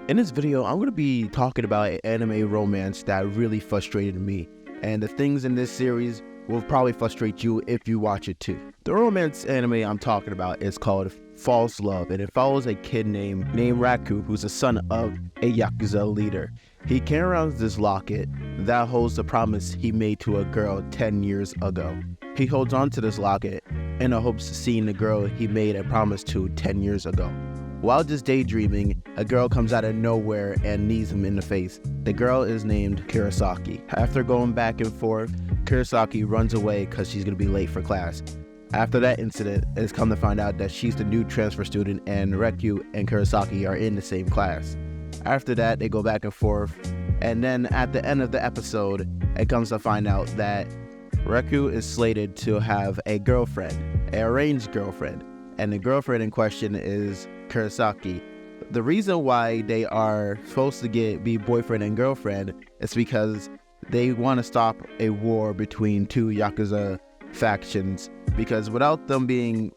In this video, I'm going to be talking about an anime romance that really frustrated me, and the things in this series will probably frustrate you if you watch it too. The romance anime I'm talking about is called False Love, and it follows a kid named Raku, who's the son of a Yakuza leader. He carries this locket that holds the promise he made to a girl 10 years ago. He holds on to this locket in the hopes of seeing the girl he made a promise to 10 years ago. While just daydreaming, a girl comes out of nowhere and knees him in the face. The girl is named Kurosaki. After going back and forth, Kurosaki runs away because she's going to be late for class. After that incident, it's come to find out that she's the new transfer student and Reku and Kurosaki are in the same class. After that, they go back and forth, and then at the end of the episode, it comes to find out that Reku is slated to have a girlfriend, an arranged girlfriend, and the girlfriend in question is Kurosaki. The reason why they are supposed to be boyfriend and girlfriend is because they want to stop a war between two Yakuza factions, because without them being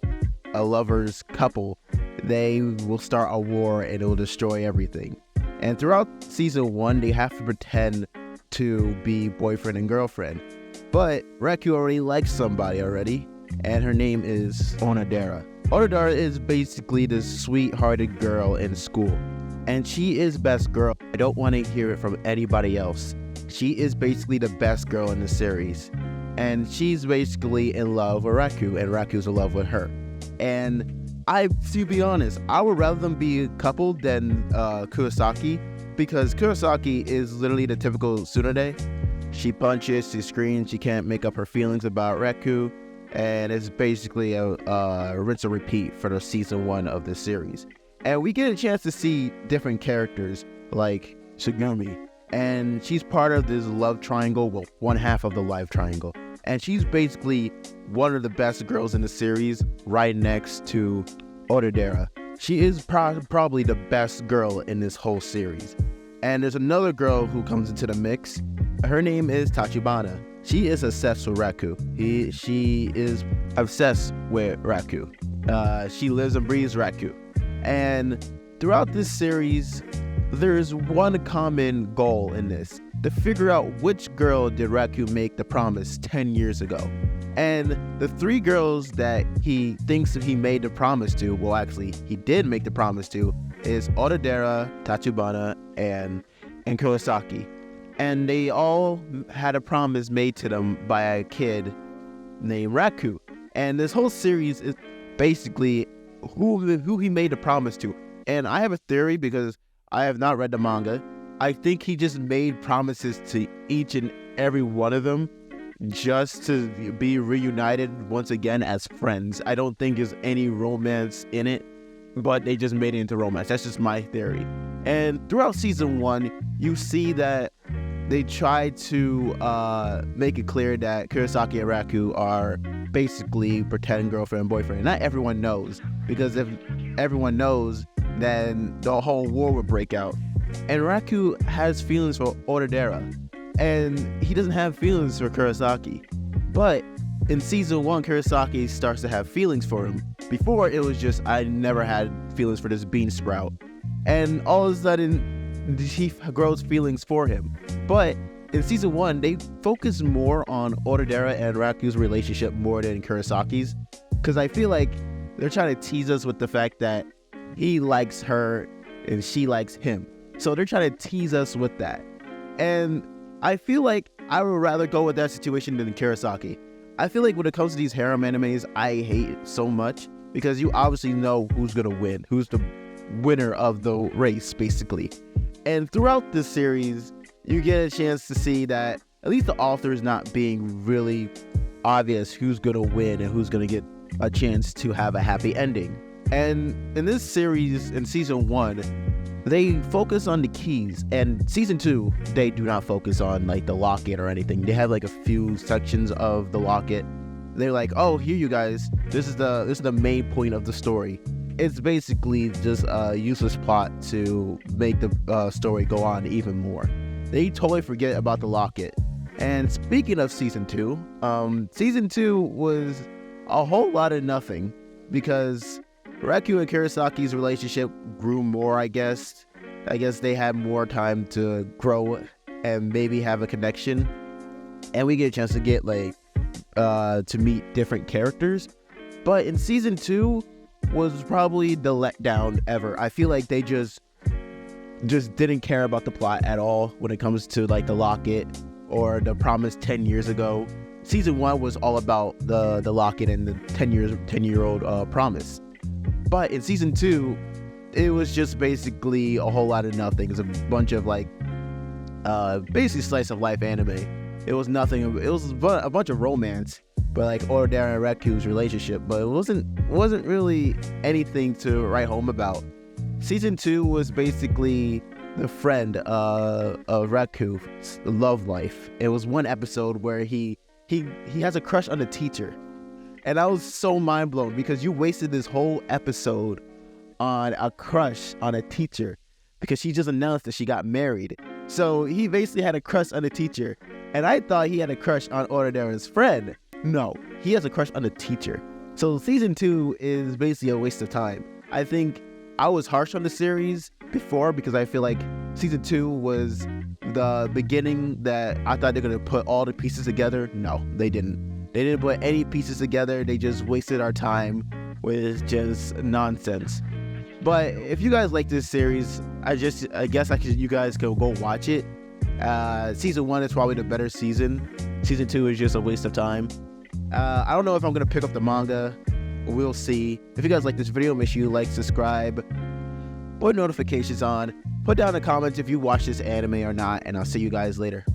a lovers couple, they will start a war and it will destroy everything. And throughout season 1, they have to pretend to be boyfriend and girlfriend. But Reku already likes somebody already, and her name is Onodera. Onodera is basically this sweet-hearted girl in school, and she is best girl. I don't want to hear it from anybody else. She is basically the best girl in the series, and she's basically in love with Reku, and Reku's in love with her. And to be honest, I would rather them be a couple than Kurosaki, because Kurosaki is literally the typical tsundere. She punches, she screams, she can't make up her feelings about Reku, and it's basically a rinse and repeat for the season 1 of the series. And we get a chance to see different characters like Shigami, and she's part of this love triangle, well, one half of the life triangle, and she's basically one of the best girls in the series, right next to Onodera. She is probably the best girl in this whole series. And there's another girl who comes into the mix. Her name is Tachibana. She is obsessed with Reku. She is obsessed with Reku. She lives and breathes Reku. And throughout this series, there's one common goal in this: to figure out which girl did Reku make the promise 10 years ago. And the 3 girls that he thinks that he made the promise to, well, actually, he did make the promise to, is Onodera, Tachibana, and Kurosaki. And they all had a promise made to them by a kid named Reku. And this whole series is basically who he made the promise to. And I have a theory, because I have not read the manga. I think he just made promises to each and every one of them just to be reunited once again as friends. I don't think there's any romance in it, but they just made it into romance. That's just my theory. And throughout season 1, you see that they try to make it clear that Kurosaki and Reku are basically pretend girlfriend and boyfriend. Not everyone knows, because if everyone knows, then the whole war would break out. And Reku has feelings for Onodera, and he doesn't have feelings for Kurosaki. But in season 1, Kurosaki starts to have feelings for him. Before, it was just, I never had feelings for this bean sprout. And all of a sudden, she grows feelings for him. But in season 1, they focus more on Onodera and Raku's relationship more than Kurosaki's, because I feel like they're trying to tease us with the fact that he likes her and she likes him. So they're trying to tease us with that. And I feel like I would rather go with that situation than Kurosaki. I feel like when it comes to these harem animes, I hate it so much, because you obviously know who's going to win, who's the winner of the race, basically. And throughout this series, you get a chance to see that at least the author is not being really obvious who's going to win and who's going to get a chance to have a happy ending. And in this series, in season 1, they focus on the keys, and season 2, they do not focus on like the locket or anything. They have like a few sections of the locket. They're like, oh, here you guys, this is the main point of the story. It's basically just a useless plot to make the story go on even more. They totally forget about the locket. And speaking of season 2, season 2 was a whole lot of nothing, because Reku and Kurosaki's relationship grew more, I guess. I guess they had more time to grow and maybe have a connection, and we get a chance to get to meet different characters. But in season 2 was probably the letdown ever. I feel like they just didn't care about the plot at all when it comes to the locket or the promise 10 years ago. Season 1 was all about the locket and the 10-year-old promise. But in season 2, it was just basically a whole lot of nothing. It was a bunch of basically slice of life anime. It was nothing. It was a bunch of romance, but Orodera and Reku's relationship. But it wasn't really anything to write home about. Season 2 was basically the friend of Reku's love life. It was one episode where he has a crush on a teacher, and I was so mind blown because you wasted this whole episode on a crush on a teacher because she just announced that she got married. So he basically had a crush on a teacher, and I thought he had a crush on Orodera's friend. No, he has a crush on a teacher. So season 2 is basically a waste of time. I think I was harsh on the series before because I feel like season 2 was the beginning that I thought they're gonna put all the pieces together. No, they didn't. They didn't put any pieces together. They just wasted our time with just nonsense. But if you guys like this series, I guess you guys can go watch it. Season 1 is probably the better season. Season 2 is just a waste of time. I don't know if I'm gonna pick up the manga. We'll see. If you guys like this video, make sure you like, subscribe, put notifications on, put down in the comments if you watch this anime or not, and I'll see you guys later.